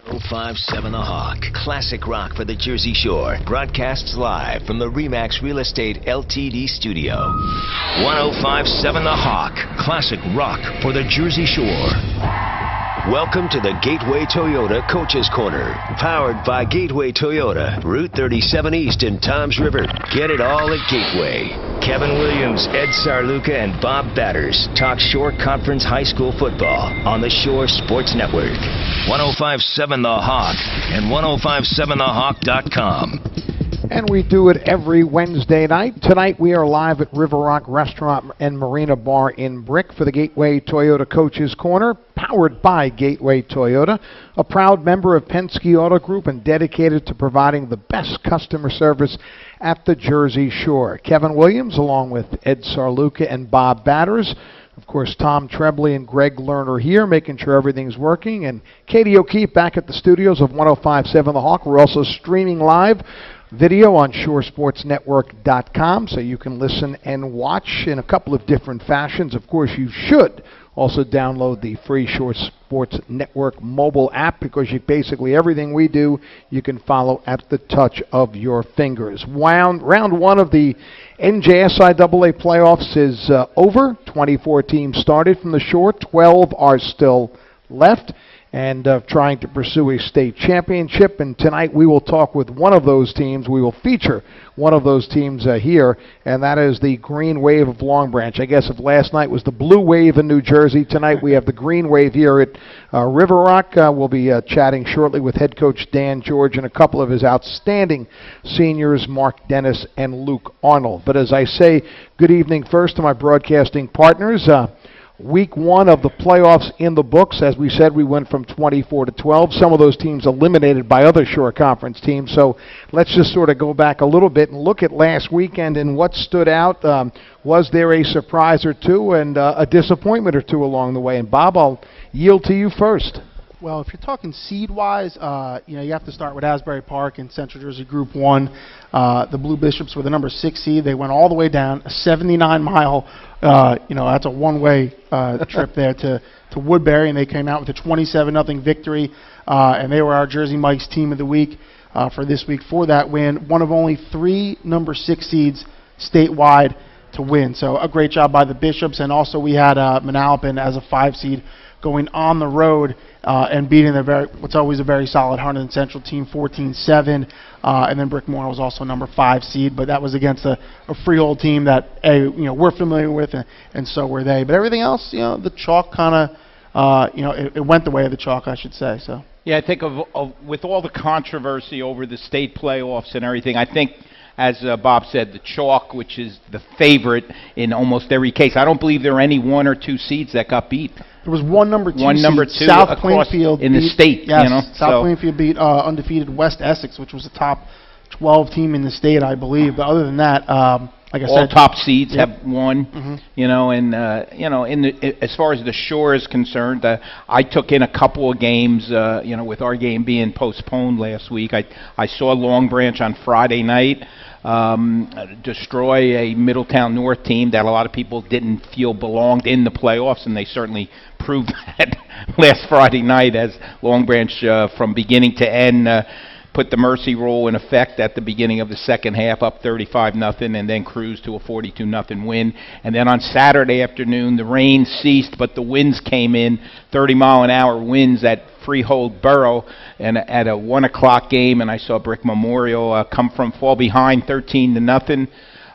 1057 The Hawk. Classic rock for the Jersey Shore. Broadcasts live from the RE/MAX Real Estate LTD studio. 1057 The Hawk. Classic rock for the Jersey Shore. Welcome to the Gateway Toyota Coaches Corner. Powered by Gateway Toyota. Route 37 East in Toms River. Get it all at Gateway. Kevin Williams, Ed Sarluca, and Bob Batters talk Shore Conference High School football on the Shore Sports Network. 1057 The Hawk and 1057thehawk.com. And we do it every Wednesday night. Tonight we are live at River Rock Restaurant and Marina Bar in Brick for the Gateway Toyota Coaches Corner, powered by Gateway Toyota, a proud member of Penske Auto Group and dedicated to providing the best customer service at the Jersey Shore. Kevin Williams, along with Ed Sarluca and Bob Batters. Of course, Tom Trebley and Greg Lerner here, making sure everything's working. And Katie O'Keefe back at the studios of 1057 The Hawk. We're also streaming live video on shoresportsnetwork.com, so you can listen and watch in a couple of different fashions. Of course, you should also download the free Shore Sports Network mobile app, because basically everything we do you can follow at the touch of your fingers. Round one of the NJSIAA playoffs is over. 24 teams started from the Shore. 12 are still left and trying to pursue a state championship. And tonight we will talk with one of those teams. We will feature one of those teams here, and that is the Green Wave of Long Branch. I guess if last night was the Blue Wave in New Jersey, tonight we have the Green Wave here at River Rock. We'll be chatting shortly with head coach Dan George and a couple of his outstanding seniors, Mark Dennis and Luke Arnold. But as I say, good evening first to my broadcasting partners. Week one of the playoffs in the books. As we said, we went from 24 to 12. Some of those teams eliminated by other Shore Conference teams. So let's just sort of go back a little bit and look at last weekend and what stood out. Was there a surprise or two and a disappointment or two along the way? And Bob, I'll yield to you first. Well, if you're talking seed-wise, you have to start with Asbury Park in Central Jersey Group 1. The Blue Bishops were the number 6 seed. They went all the way down, a 79-mile, that's a one-way trip there to Woodbury, and they came out with a 27-0 victory, and they were our Jersey Mike's Team of the Week for this week for that win. One of only 3 number 6 seeds statewide to win. So a great job by the Bishops, and also we had Manalapan as a 5 seed going on the road and beating what's always a very solid Hunterdon Central team 14-7, and then Brickmore was also number 5 seed, but that was against a Freehold team that we're familiar with, and so were they. But everything else, the chalk kind of, it went the way of the chalk, I should say. So yeah, I think with all the controversy over the state playoffs and everything, I think, as Bob said, the chalk, which is the favorite in almost every case. I don't believe there are any 1 or 2 seeds that got beat. There was one number 2 seed. South Plainfield in the state. Yes, South Plainfield beat undefeated West Essex, which was the top 12 team in the state, I believe. But other than that, like I said, all top seeds yep. have won. Mm-hmm. As far as the Shore is concerned, I took in a couple of games. With our game being postponed last week, I saw Long Branch on Friday night destroy a Middletown North team that a lot of people didn't feel belonged in the playoffs, and they certainly proved that last Friday night, as Long Branch from beginning to end put the mercy rule in effect at the beginning of the second half, up 35-0, and then cruised to a 42-0 win. And then on Saturday afternoon, the rain ceased, but the winds came in, 30-mile-an-hour winds at Freehold Borough, and at a 1 o'clock game, and I saw Brick Memorial fall behind 13-0,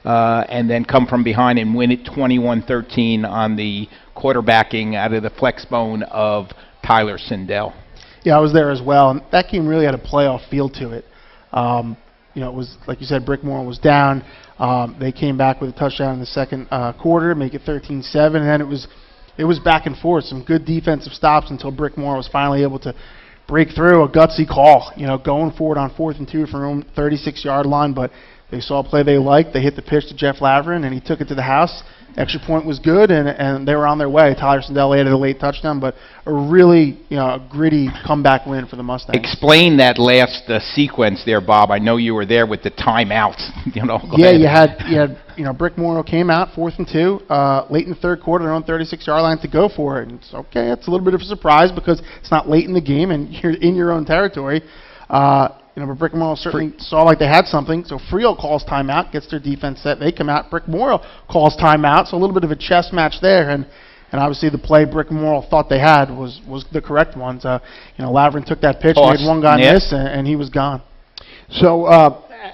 and then come from behind and win it 21-13 on the quarterbacking out of the flex bone of Tyler Sindell. Yeah, I was there as well, and that game really had a playoff feel to it. It was, like you said, Brickmore was down. They came back with a touchdown in the second quarter, make it 13-7, and then it was back and forth, some good defensive stops until Brickmore was finally able to break through a gutsy call, going forward on 4th and 2 from home 36-yard line, but they saw a play they liked. They hit the pitch to Jeff Laverin, and he took it to the house. Extra point was good, and they were on their way. Tyler Sindell added a late touchdown, but a really a gritty comeback win for the Mustangs. Explain that last sequence there, Bob. I know you were there with the timeouts. Yeah, you had Brick Memorial came out 4th and 2 late in the third quarter, their own 36-yard line to go for it. And it's okay. It's a little bit of a surprise because it's not late in the game and you're in your own territory. But Brick Memorial certainly saw like they had something. So Frio calls timeout, gets their defense set. They come out. Brick Memorial calls timeout. So a little bit of a chess match there. And obviously the play Brick Memorial thought they had was the correct one. So, Laverne took that pitch, made one guy miss, and he was gone. So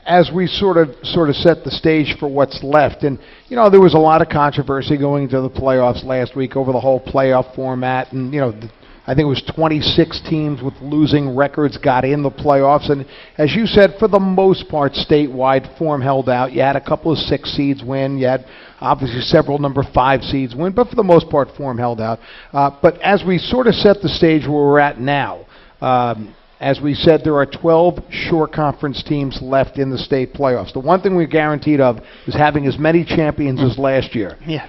as we sort of set the stage for what's left, and there was a lot of controversy going into the playoffs last week over the whole playoff format, and I think it was 26 teams with losing records got in the playoffs, and as you said, for the most part, statewide form held out. You had a couple of 6 seeds win. You had obviously several number 5 seeds win, but for the most part, form held out. But as we sort of set the stage where we're at now, as we said, there are 12 shore conference teams left in the state playoffs. The one thing we're guaranteed of is having as many champions as last year. Yeah.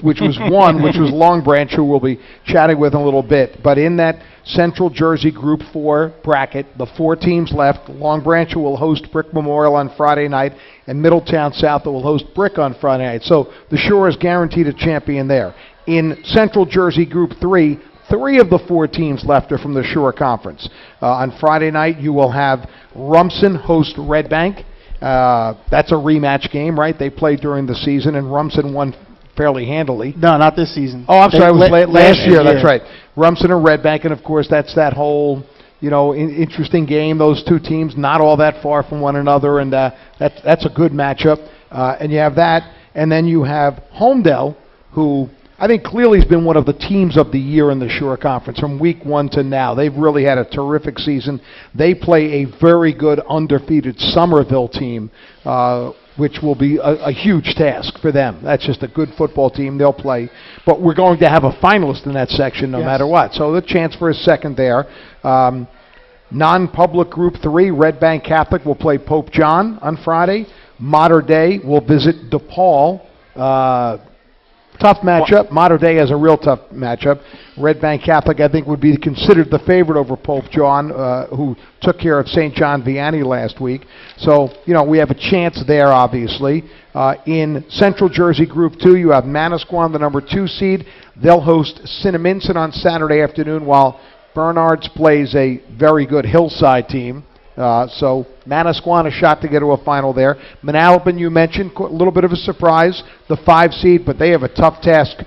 Which was Long Branch, who we'll be chatting with in a little bit. But in that Central Jersey Group 4 bracket, the 4 teams left, Long Branch, who will host Brick Memorial on Friday night, and Middletown South, that will host Brick on Friday night. So the Shore is guaranteed a champion there. In Central Jersey Group 3, 3 of the 4 teams left are from the Shore Conference. On Friday night, you will have Rumson host Red Bank. That's a rematch game, right? They played during the season, and Rumson won fairly handily. No, not this season. Oh, I'm sorry, it was last year. That's right. Rumson and Red Bank, and of course, that's that whole interesting game. Those 2 teams not all that far from one another, and that's a good matchup. And you have that, and then you have Homedale, who I think clearly has been one of the teams of the year in the Shore Conference from week 1 to now. They've really had a terrific season. They play a very good undefeated Somerville team, which will be a huge task for them. That's just a good football team. They'll play. But we're going to have a finalist in that section no matter what. So the chance for a second there. Non-public Group 3, Red Bank Catholic will play Pope John on Friday. Mater Dei will visit DePaul. Tough matchup. Mater Dei has a real tough matchup. Red Bank Catholic, I think, would be considered the favorite over Pope John, who took care of St. John Vianney last week. So, we have a chance there, obviously. In Central Jersey Group 2, you have Manasquan, the number 2 seed. They'll host Cinnaminson on Saturday afternoon, while Bernards plays a very good Hillside team. So Manasquan a shot to get to a final there. Manalapan, you mentioned, a little bit of a surprise, the 5 seed, but they have a tough task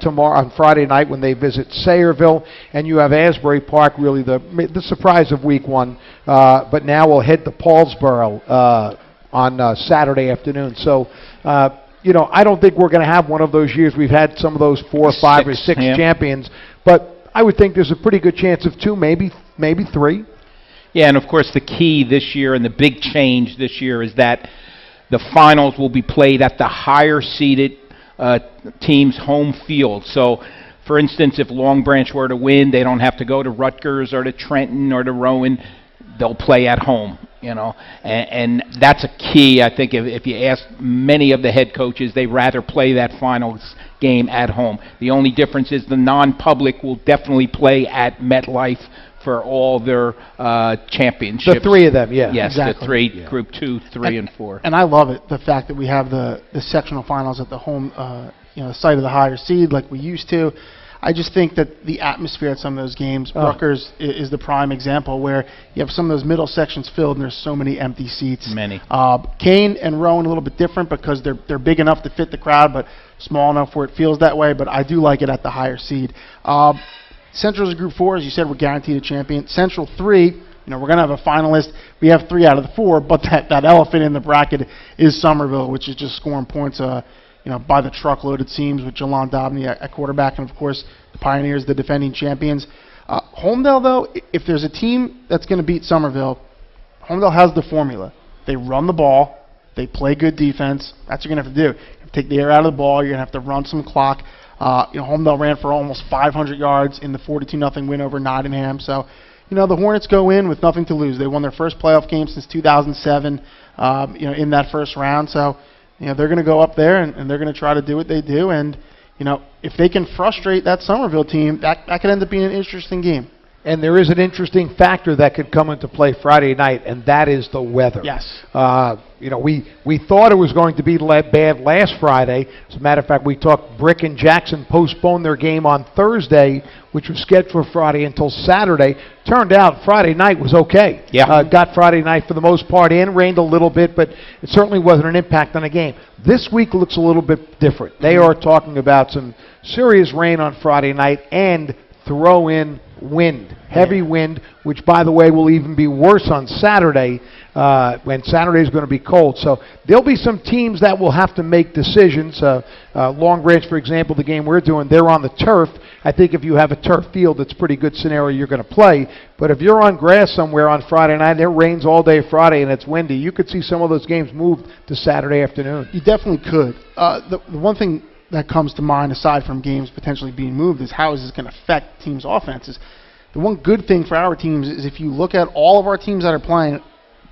tomorrow on Friday night when they visit Sayreville, and you have Asbury Park, really the surprise of week 1, but now we'll head to Paulsboro on Saturday afternoon. So, I don't think we're going to have one of those years we've had some of those 4, 5, or 6 champions, but I would think there's a pretty good chance of 2, maybe 3. Yeah, and of course the key this year and the big change this year is that the finals will be played at the higher seeded team's home field. So, for instance, if Long Branch were to win, they don't have to go to Rutgers or to Trenton or to Rowan. They'll play at home, and that's a key. I think if you ask many of the head coaches, they rather play that finals game at home. The only difference is the non-public will definitely play at MetLife for all their championships. The 3 of them, yeah. Yes, exactly. The 3, Group 2, 3, and 4. And I love it, the fact that we have the sectional finals at the home, the site of the higher seed like we used to. I just think that the atmosphere at some of those games, Rutgers is the prime example where you have some of those middle sections filled and there's so many empty seats. Many. Kane and Rowan a little bit different because they're big enough to fit the crowd, but small enough where it feels that way. But I do like it at the higher seed. Central is Group 4, as you said, we're guaranteed a champion. Central 3, we're going to have a finalist. We have 3 out of the 4, but that elephant in the bracket is Somerville, which is just scoring points, by the truckload, it seems, with Jalon Dobney at quarterback, and of course the Pioneers, the defending champions. Homedale, though, if there's a team that's going to beat Somerville, Homedale has the formula. They run the ball, they play good defense. That's what you're going to have to do. You have to take the air out of the ball. You're going to have to run some clock. Homedale ran for almost 500 yards in the 42-0 win over Nottingham. So, the Hornets go in with nothing to lose. They won their first playoff game since 2007. In that first round. So, they're going to go up there and they're going to try to do what they do. And, if they can frustrate that Somerville team, that could end up being an interesting game. And there is an interesting factor that could come into play Friday night, and that is the weather. Yes. We thought it was going to be bad last Friday. As a matter of fact, we talked Brick and Jackson postponed their game on Thursday, which was scheduled for Friday, until Saturday. Turned out Friday night was okay. Yeah. Got Friday night for the most part in, rained a little bit, but it certainly wasn't an impact on the game. This week looks a little bit different. They are talking about some serious rain on Friday night and throw in wind, heavy wind, which, by the way, will even be worse on Saturday, when Saturday is going to be cold. So there'll be some teams that will have to make decisions. Long Branch, for example, the game we're doing, they're on the turf. I think if you have a turf field, it's a pretty good scenario you're going to play. But if you're on grass somewhere on Friday night, it rains all day Friday and it's windy, you could see some of those games moved to Saturday afternoon. You definitely could. The one thing that comes to mind, aside from games potentially being moved, is how is this going to affect teams' offenses. The one good thing for our teams is if you look at all of our teams that are playing,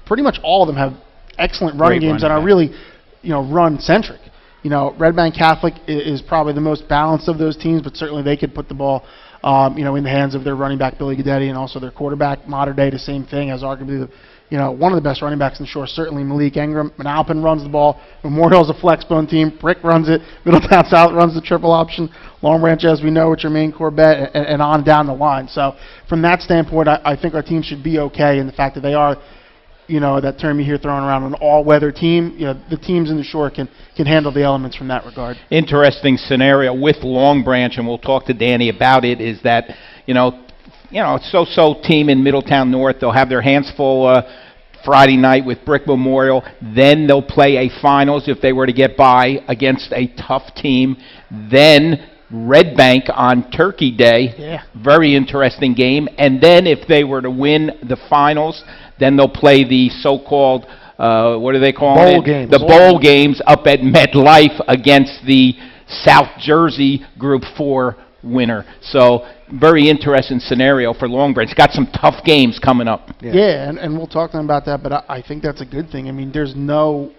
pretty much all of them have excellent running games that are really, run-centric. Red Bank Catholic is probably the most balanced of those teams, but certainly they could put the ball, in the hands of their running back, Billy Guidetti, and also their quarterback, Mater Dei, the same thing, as arguably one of the best running backs in the shore, certainly Malik Ingram. Manalapan runs the ball. Memorial's a flex-bone team. Brick runs it. Middletown South runs the triple option. Long Branch, as we know, with Jermaine Corbett, and on down the line. So from that standpoint, I think our team should be okay in the fact that they are, that term you hear thrown around, an all-weather team. The teams in the shore can handle the elements from that regard. Interesting scenario with Long Branch, and we'll talk to Danny about it, is that, so-so team in Middletown North. They'll have their hands full Friday night with Brick Memorial. Then they'll play a finals if they were to get by against a tough team. Then Red Bank on Turkey Day. Yeah. Very interesting game. And then if they were to win the finals, then they'll play the so-called, what do they call it? Bowl games. The bowl games up at MetLife against the South Jersey Group 4 winner. So very interesting scenario for Long Branch. Got some tough games coming up. Yeah, and we'll talk to them about that, but I think that's a good thing. I mean, there's no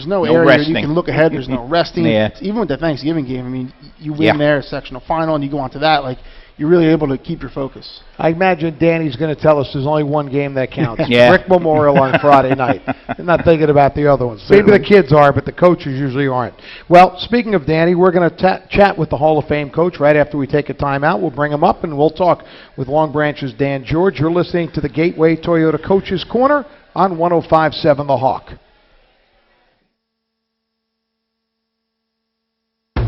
No area resting. you can look ahead. There's no resting. Yeah. Even with the Thanksgiving game, I mean, you win Yeah. there, sectional final, and you go on to that. Like, you're really able to keep your focus. I imagine Danny's going to tell us there's only one game that counts. Yeah. Brick Memorial on Friday night. They're not thinking about the other ones. Maybe the kids are, but the coaches usually aren't. Well, speaking of Danny, we're going to chat with the Hall of Fame coach right after we take a timeout. We'll bring him up, and we'll talk with Long Branch's Dan George. You're listening to the Gateway Toyota Coaches Corner on 105.7 The Hawk.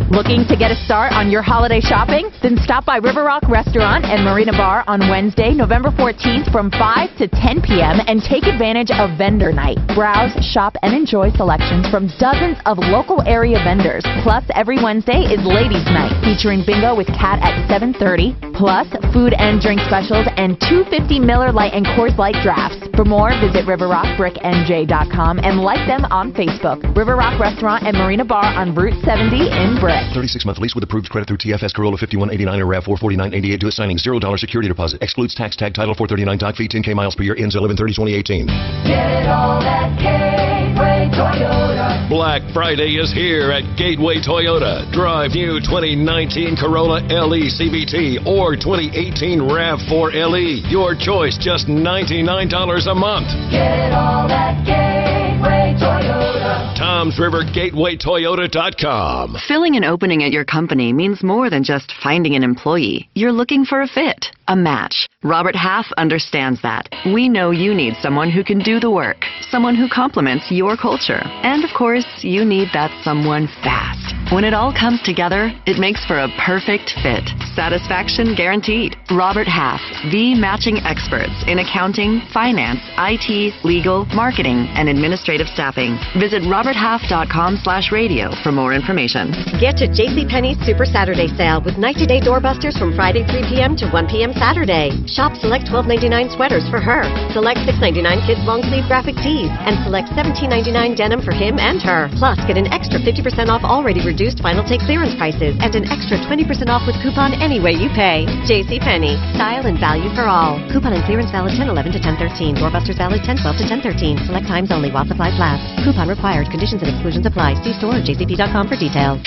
Looking to get a start on your holiday shopping? Then stop by River Rock Restaurant and Marina Bar on Wednesday, November 14th from 5 to 10 p.m. and take advantage of Vendor Night. Browse, shop, and enjoy selections from dozens of local area vendors. Plus, every Wednesday is Ladies Night, featuring bingo with Kat at 7:30, plus food and drink specials and 250 Miller Lite and Coors Light drafts. For more, visit riverrockbricknj.com and like them on Facebook. River Rock Restaurant and Marina Bar on Route 70 in Brick. 36-month lease with approved credit through TFS Corolla 5189 or RAV 44988 to a signing. $0 security deposit. Excludes tax tag title 439 doc fee 10K miles per year. Ends 11/30/2018. Get it all at Gateway Toyota. Black Friday is here at Gateway Toyota. Drive new 2019 Corolla LE CVT or 2018 RAV4 LE. Your choice, just $99 a month. Get it all at Gateway Toyota. Tom's River GatewayToyota.com. Filling an opening at your company means more than just finding an employee. You're looking for a fit, a match. Robert Half understands that. We know you need someone who can do the work, someone who complements your culture. And of course, you need that someone fast. When it all comes together, it makes for a perfect fit. Satisfaction guaranteed. Robert Half, the matching experts in accounting, finance, IT, legal, marketing, and administrative staffing. Visit roberthalf.com/radio for more information. Get to JCPenney's Super Saturday Sale with night-to-day doorbusters from Friday 3 p.m. to 1 p.m. Saturday. Shop select $12.99 sweaters for her, select $6.99 kids long-sleeve graphic tees, and select $17.99 denim for him and her. Plus, get an extra 50% off already reduced final take clearance prices and an extra 20% off with coupon any way you pay. JCPenney. Style and value for all. Coupon and clearance valid 10/11 to 10/13. Doorbusters valid 10/12 to 10/13. Select times only while supplies last. class. Coupon required. Conditions and exclusions apply. See store or jcp.com for details.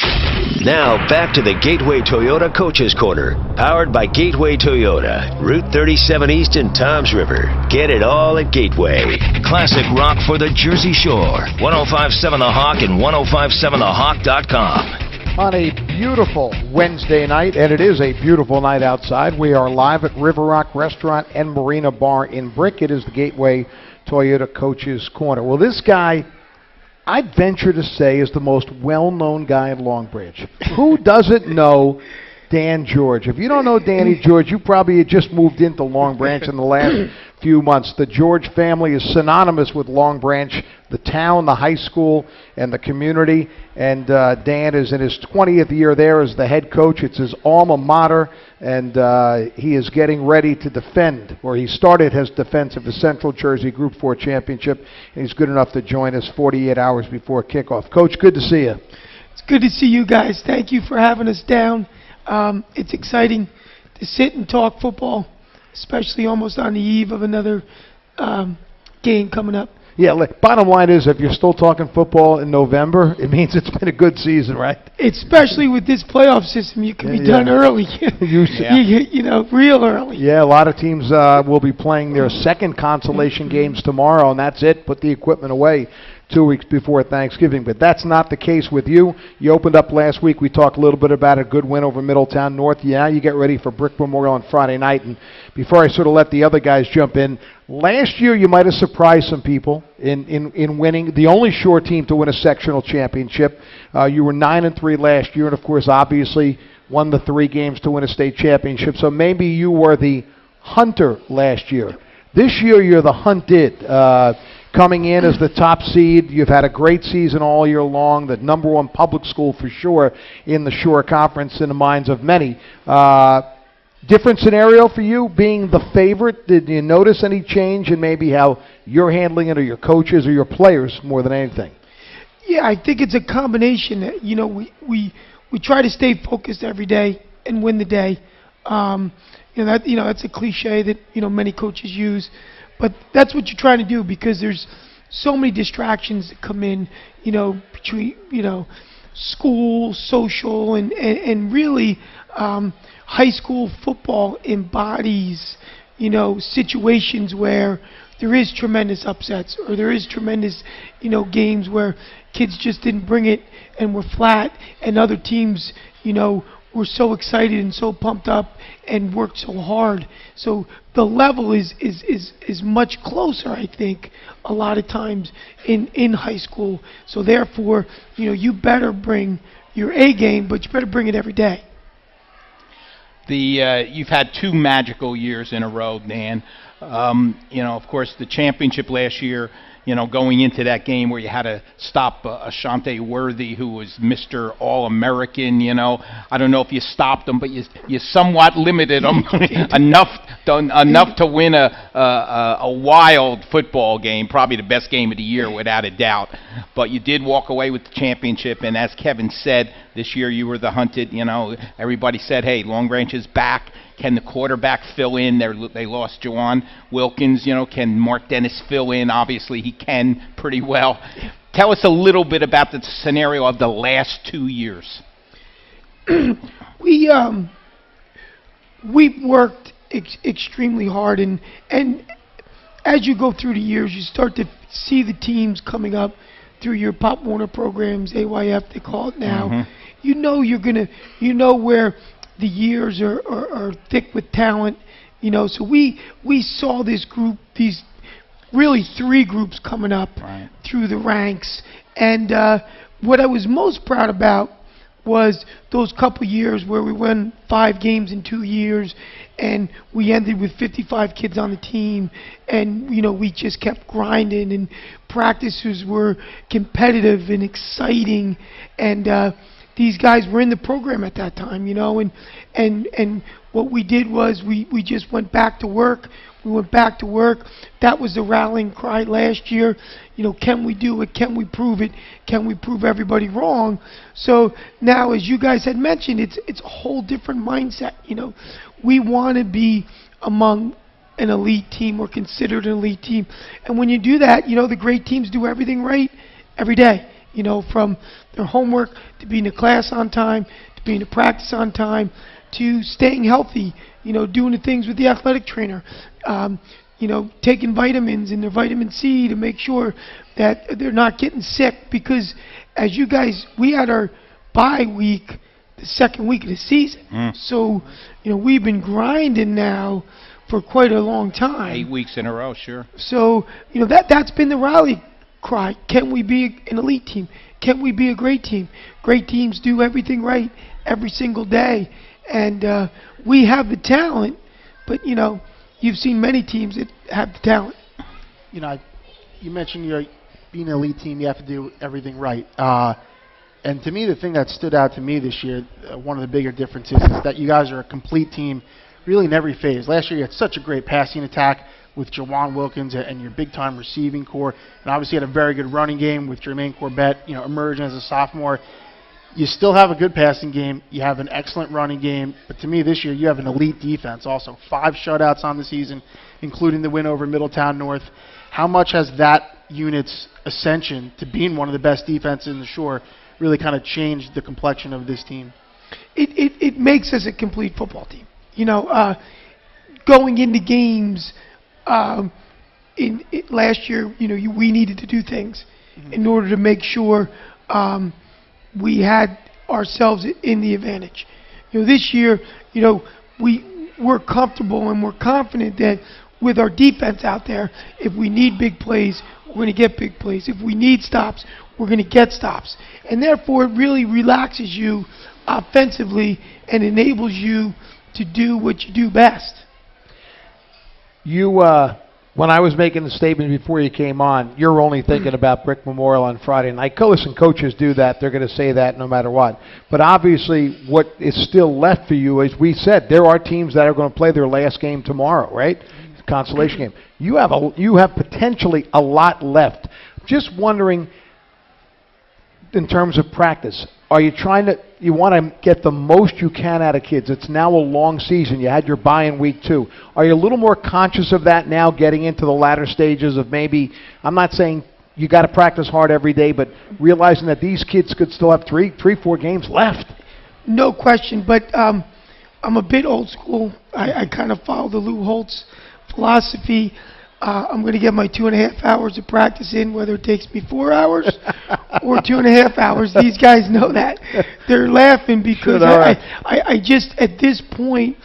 Now back to the Gateway Toyota Coaches Corner, powered by Gateway Toyota, Route 37 East in Toms River. Get it all at Gateway. Classic rock for the Jersey Shore. 105.7 The Hawk and 105.7thehawk.com. On a beautiful Wednesday night, and it is a beautiful night outside, we are live at River Rock Restaurant and Marina Bar in Brick. It is the Gateway Toyota Coaches Corner. Well, this guy, I'd venture to say, is the most well-known guy in Long Branch. Who doesn't know Dan George? If you don't know Danny George, you probably just moved into Long Branch in the last few months. The George family is synonymous with Long Branch, the town, the high school, and the community. And Dan is in his 20th year there as the head coach. It's his alma mater, and he is getting ready to defend, or he started his defense of the Central Jersey Group 4 championship, and he's good enough to join us 48 hours before kickoff. Coach, good to see you. It's good to see you guys. Thank you for having us down. It's exciting to sit and talk football, especially almost on the eve of another game coming up. Yeah, bottom line is, if you're still talking football in November, it means it's been a good season, right? Especially with this playoff system, you can be done early. you know, real early. Yeah, a lot of teams will be playing their second consolation games tomorrow, and that's it. Put the equipment away 2 weeks before Thanksgiving. But that's not the case with you. You opened up last week. We talked a little bit about a good win over Middletown North. Yeah, you get ready for Brick Memorial on Friday night. And before I sort of let the other guys jump in, last year you might have surprised some people in winning. The only Shore team to win a sectional championship. You were 9-3 last year, and of course, obviously, won the 3 games to win a state championship. So maybe you were the hunter last year. This year, you're the hunted. Coming in as the top seed, you've had a great season all year long, the number 1 public school for sure in the Shore Conference in the minds of many. Different scenario for you, being the favorite. Did you notice any change in maybe how you're handling it, or your coaches, or your players more than anything? Yeah, I think it's a combination. You know, we try to stay focused every day and win the day. That's a cliche that many coaches use. But that's what you're trying to do, because there's so many distractions that come in, between, school, social, and really high school football embodies, situations where there is tremendous upsets, or there is tremendous, games where kids just didn't bring it and were flat, and other teams, were so excited and so pumped up and worked so hard. So the level is much closer, I think, a lot of times in high school. So therefore, you better bring your A game, but you better bring it every day. You've had 2 magical years in a row, Dan. Of course, the championship last year, going into that game where you had to stop Ashante Worthy, who was Mr. All-American, I don't know if you stopped him, but you somewhat limited him enough to win a wild football game, probably the best game of the year without a doubt. But you did walk away with the championship, and as Kevin said, this year you were the hunted. Everybody said, hey, Long Branch is back. Can the quarterback fill in? They lost Juwan Wilkins. Can Mark Dennis fill in? Obviously, he can pretty well. Tell us a little bit about the scenario of the last 2 years. We've worked extremely hard, and as you go through the years, you start to see the teams coming up through your Pop Warner programs, AYF they call it now. Mm-hmm. Where the years are thick with talent, so we saw this group, these really 3 groups coming up through the ranks, and what I was most proud about was those couple years where we won 5 games in 2 years, and we ended with 55 kids on the team, and we just kept grinding, and practices were competitive and exciting, and these guys were in the program at that time, and what we did was we just went back to work. We went back to work. That was the rallying cry last year. Can we do it? Can we prove it? Can we prove everybody wrong? So now, as you guys had mentioned, it's a whole different mindset. We want to be among an elite team or considered an elite team. And when you do that, the great teams do everything right every day. From their homework to being to class on time, to being to practice on time, to staying healthy, doing the things with the athletic trainer, taking vitamins and their vitamin C to make sure that they're not getting sick. Because as you guys, we had our bye week the second week of the season. So, we've been grinding now for quite a long time. 8 weeks in a row, sure. So, that's been the rally cry. Can we be an elite team? Can we be a great team? Great teams do everything right every single day. And we have the talent, but, you've seen many teams that have the talent. You mentioned you're being an elite team, you have to do everything right. And to me, the thing that stood out to me this year, one of the bigger differences, is that you guys are a complete team, really in every phase. Last year, you had such a great passing attack with Jawan Wilkins and your big-time receiving core, and obviously had a very good running game with Jermaine Corbett, emerging as a sophomore. You still have a good passing game. You have an excellent running game. But to me, this year, you have an elite defense also. 5 shutouts on the season, including the win over Middletown North. How much has that unit's ascension to being one of the best defenses in the Shore really kind of changed the complexion of this team? It makes us a complete football team. Going into games last year, we needed to do things in order to make sure we had ourselves in the advantage. This year, we're comfortable and we're confident that with our defense out there, if we need big plays, we're going to get big plays. If we need stops, we're going to get stops. And therefore, it really relaxes you offensively and enables you to do what you do best. When I was making the statement before you came on, you're only thinking about Brick Memorial on Friday night. Listen, coaches do that. They're going to say that no matter what. But obviously, what is still left for you, as we said, there are teams that are going to play their last game tomorrow, right? Consolation game. You have potentially a lot left. Just wondering, in terms of practice, are you you want to get the most you can out of kids? It's now a long season. You had your bye in week 2. Are you a little more conscious of that now, getting into the latter stages of maybe, I'm not saying you got to practice hard every day, but realizing that these kids could still have 3-4 games left? No question, but I'm a bit old school. I kind of follow the Lou Holtz philosophy. I'm going to get my 2.5 hours of practice in, whether it takes me 4 hours or 2.5 hours. These guys know that. They're laughing because I just, at this point,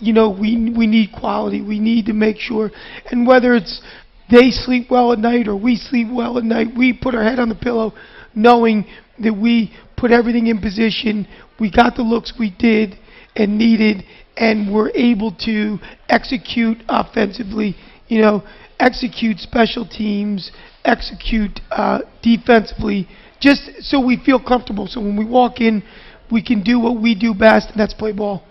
we need quality. We need to make sure, and whether it's they sleep well at night or we sleep well at night, we put our head on the pillow knowing that we put everything in position. We got the looks we did and needed, and we're able to execute offensively, execute special teams, execute defensively, just so we feel comfortable. So when we walk in, we can do what we do best, and that's play ball.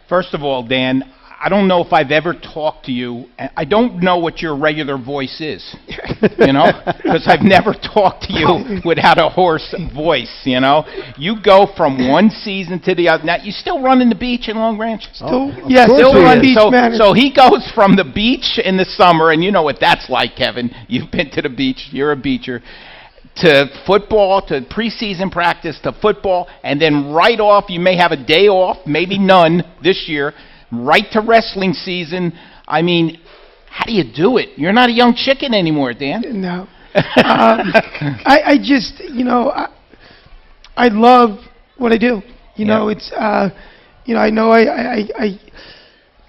First of all, Dan, I don't know if I've ever talked to you. I don't know what your regular voice is, because I've never talked to you without a hoarse voice, You go from one season to the other. Now, you still running the beach in Long Branch? Still run beach, so he goes from the beach in the summer, and you know what that's like, Kevin. You've been to the beach. You're a beacher. To football, to preseason practice, to football, and then right off, you may have a day off, maybe none this year, right to wrestling season. I mean, how do you do it? You're not a young chicken anymore, Dan. No. I just, I love what I do. It's, I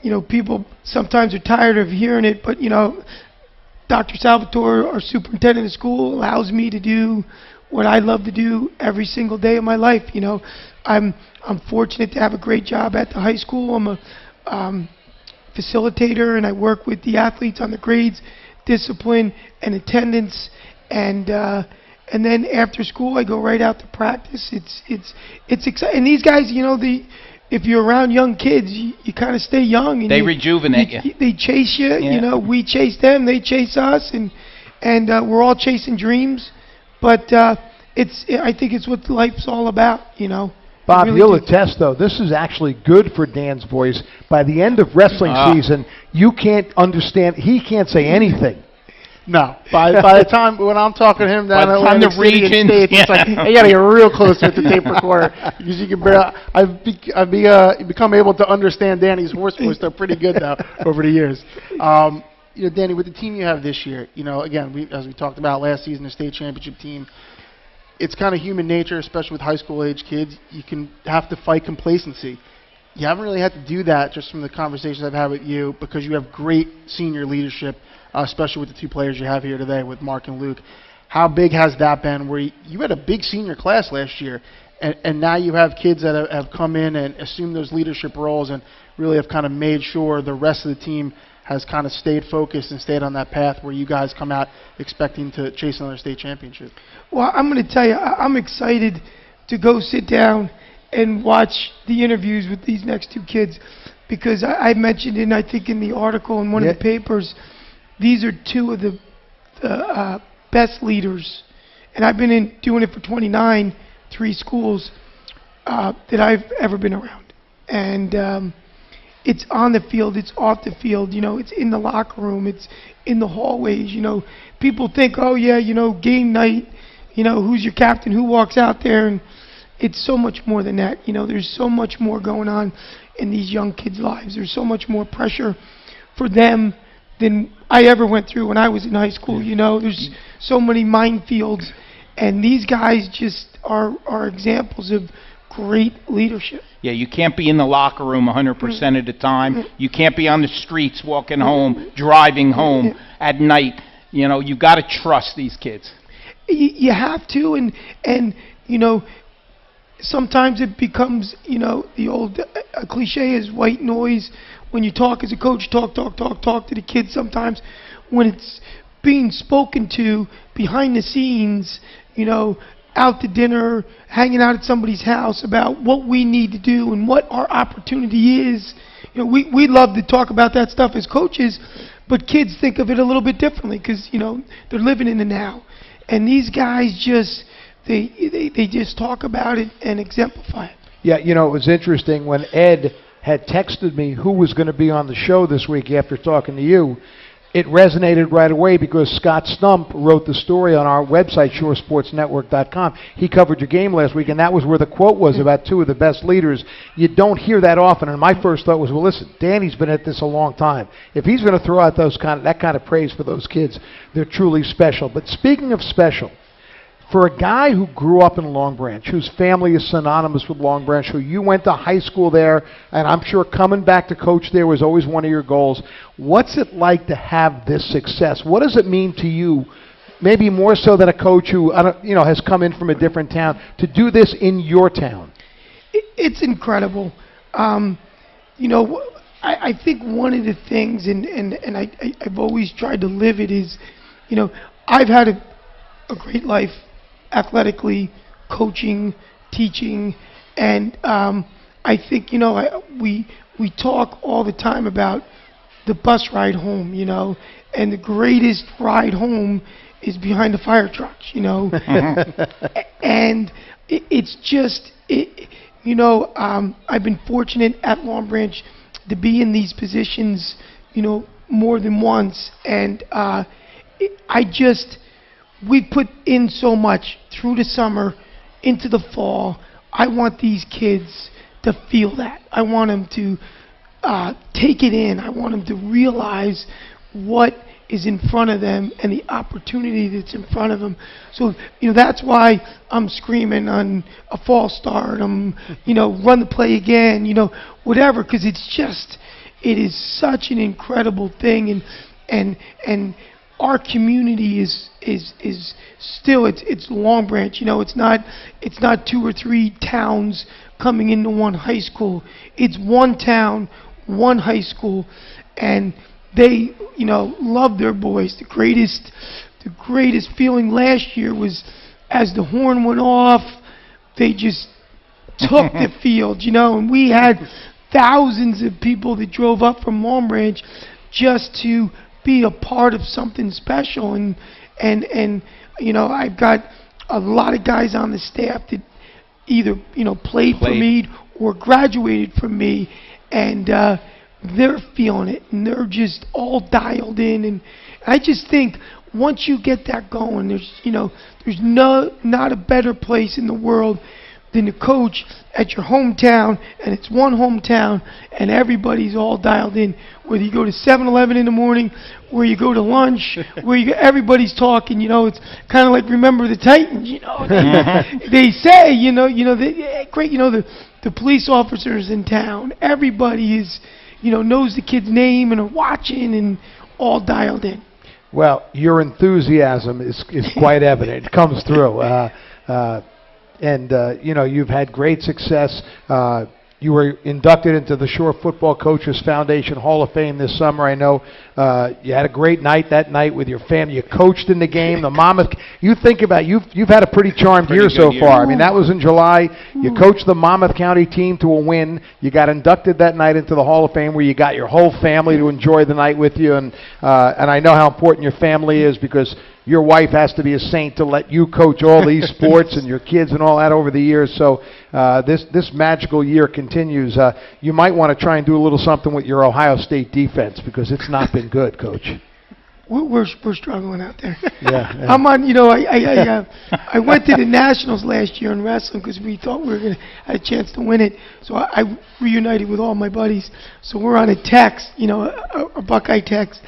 know people sometimes are tired of hearing it, but, Dr. Salvatore, our superintendent of school, allows me to do what I love to do every single day of my life. I'm fortunate to have a great job at the high school. I'm a facilitator, and I work with the athletes on the grades, discipline, and attendance. And then after school, I go right out to practice. It's exciting. And these guys, if you're around young kids, you kind of stay young. And they rejuvenate you. They chase you. Yeah. We chase them. They chase us, and we're all chasing dreams. But I think it's what life's all about. Bob, really you'll do. attest, though, this is actually good for Dan's voice. By the end of wrestling season, you can't understand. He can't say anything. No, by the time when I'm talking to him down By at the time Atlantic the City and regions- States, it's like, hey, you gotta get real close with the tape recorder because you can barely. I've become able to understand Danny's horse voice. They're pretty good now over the years. Danny, with the team you have this year, again, as we talked about last season, the state championship team. It's kind of human nature, especially with high school age kids. You can have to fight complacency. You haven't really had to do that just from the conversations I've had with you because you have great senior leadership, especially with the two players you have here today with Mark and Luke. How big has that been where you had a big senior class last year and now you have kids that have come in and assumed those leadership roles and really have kind of made sure the rest of the team has kind of stayed focused and stayed on that path where you guys come out expecting to chase another state championship? Well, I'm going to tell you, I'm excited to go sit down and watch the interviews with these next two kids because I mentioned in, I think, in the article in one of the papers, these are two of the best leaders. And I've been doing it for 29, 3 schools that I've ever been around. And it's on the field, it's off the field, it's in the locker room, it's in the hallways, People think, oh yeah, game night, who's your captain, who walks out there, and it's so much more than that. There's so much more going on in these young kids' lives. There's so much more pressure for them than I ever went through when I was in high school. There's so many minefields, and these guys just are examples of great leadership. Yeah, you can't be in the locker room 100% of the time. You can't be on the streets walking home, driving home at night. You've got to trust these kids. You have to, and sometimes it becomes, the old cliche is white noise. When you talk as a coach, talk to the kids sometimes. When it's being spoken to behind the scenes, out to dinner, hanging out at somebody's house about what we need to do and what our opportunity is. We love to talk about that stuff as coaches, but kids think of it a little bit differently because, they're living in the now. And these guys just, they just talk about it and exemplify it. Yeah, it was interesting when Ed had texted me who was going to be on the show this week after talking to you. It resonated right away because Scott Stump wrote the story on our website, shoresportsnetwork.com. He covered your game last week, and that was where the quote was about two of the best leaders. You don't hear that often, and my first thought was, well, listen, Danny's been at this a long time. If he's going to throw out that kind of praise for those kids, they're truly special. But speaking of special, for a guy who grew up in Long Branch, whose family is synonymous with Long Branch, who you went to high school there, and I'm sure coming back to coach there was always one of your goals, what's it like to have this success? What does it mean to you, maybe more so than a coach who has come in from a different town, to do this in your town? It's incredible. I think one of the things, and I've always tried to live it, is, I've had a great life athletically, coaching, teaching, and I think we talk all the time about the bus ride home, and the greatest ride home is behind the fire trucks, and it's just I've been fortunate at Long Branch to be in these positions, more than once, and we put in so much through the summer, into the fall. I want these kids to feel that. I want them to take it in. I want them to realize what is in front of them and the opportunity that's in front of them. So, that's why I'm screaming on a false start. I'm, run the play again, whatever, because it is such an incredible thing, and our community is still it's Long Branch. It's not 2 or 3 towns coming into one high school. It's one town, one high school, and they love their boys. The greatest feeling last year was as the horn went off, they just took the field, and we had thousands of people that drove up from Long Branch just to be a part of something special, and I've got a lot of guys on the staff that either played for me or graduated from me, and they're feeling it, and they're just all dialed in. And I just think once you get that going, there's not a better place in the world than to coach at your hometown, and it's one hometown, and everybody's all dialed in. Whether you go to 7-Eleven in the morning, where you go to lunch, everybody's talking. It's kind of like Remember the Titans. They say, the police officers in town, everybody is, knows the kid's name and are watching and all dialed in. Well, your enthusiasm is quite evident. It comes through. And you've had great success. You were inducted into the Shore Football Coaches Foundation Hall of Fame this summer. I know you had a great night that night with your family. You coached in the game. The Monmouth. You think about you've had a pretty charmed year so far. I mean, that was in July. You coached the Monmouth County team to a win. You got inducted that night into the Hall of Fame, where you got your whole family to enjoy the night with you. And I know how important your family is, because your wife has to be a saint to let you coach all these sports and your kids and all that over the years. So this magical year continues. You might want to try and do a little something with your Ohio State defense, because it's not been good, Coach. We're struggling out there. Yeah. I'm on. I went to the Nationals last year in wrestling because we thought we were gonna have a chance to win it. So I reunited with all my buddies. So we're on a text, a Buckeye text,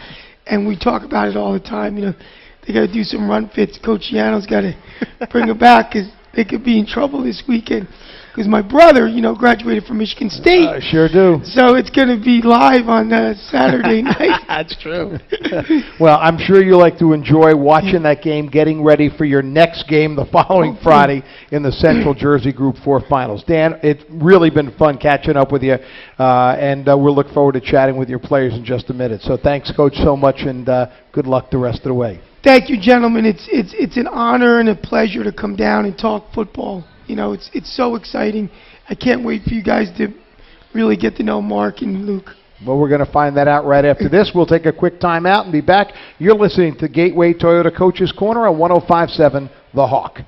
and we talk about it all the time. They got to do some run fits. Coach Yano's got to bring them back, because they could be in trouble this weekend. Because my brother, graduated from Michigan State. Sure do. So it's going to be live on Saturday night. That's true. Well, I'm sure you like to enjoy watching that game, getting ready for your next game the following Friday in the Central Jersey Group 4 Finals. Dan, it's really been fun catching up with you, and we'll look forward to chatting with your players in just a minute. So thanks, Coach, so much, and good luck the rest of the way. Thank you, gentlemen. It's an honor and a pleasure to come down and talk football. It's so exciting. I can't wait for you guys to really get to know Mark and Luke. Well, we're going to find that out right after this. We'll take a quick time out and be back. You're listening to Gateway Toyota Coaches Corner on 105.7 The Hawk.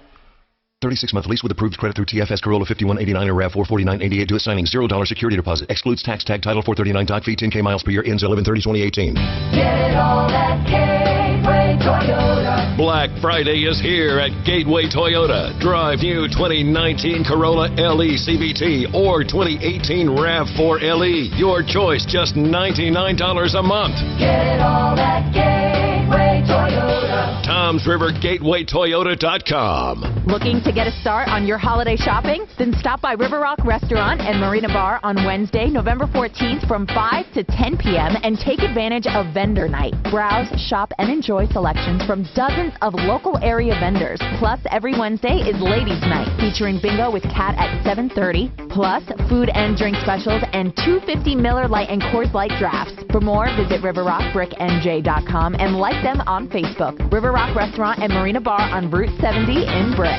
36-month lease with approved credit through TFS Corolla 5189 or RAV44988 due at signing. $0 security deposit. Excludes tax tag title 439 doc fee 10K miles per year. Ends 11/30/2018. Get it all at Gateway Toyota. Black Friday is here at Gateway Toyota. Drive new 2019 Corolla LE CVT or 2018 RAV4 LE. Your choice, just $99 a month. Get it all at Gateway Toyota. Toms River GatewayToyota.com. Looking to get a start on your holiday shopping? Then stop by River Rock Restaurant and Marina Bar on Wednesday, November 14th from 5 to 10 p.m. and take advantage of Vendor Night. Browse, shop, and enjoy selections from dozens of local area vendors. Plus, every Wednesday is Ladies Night, featuring bingo with Kat at 7:30. Plus, food and drink specials and 250 Miller Lite and Coors Light drafts. For more, visit riverrockbricknj.com and like them on Facebook. River Rock Restaurant and Marina Bar on Route 70 in Brick.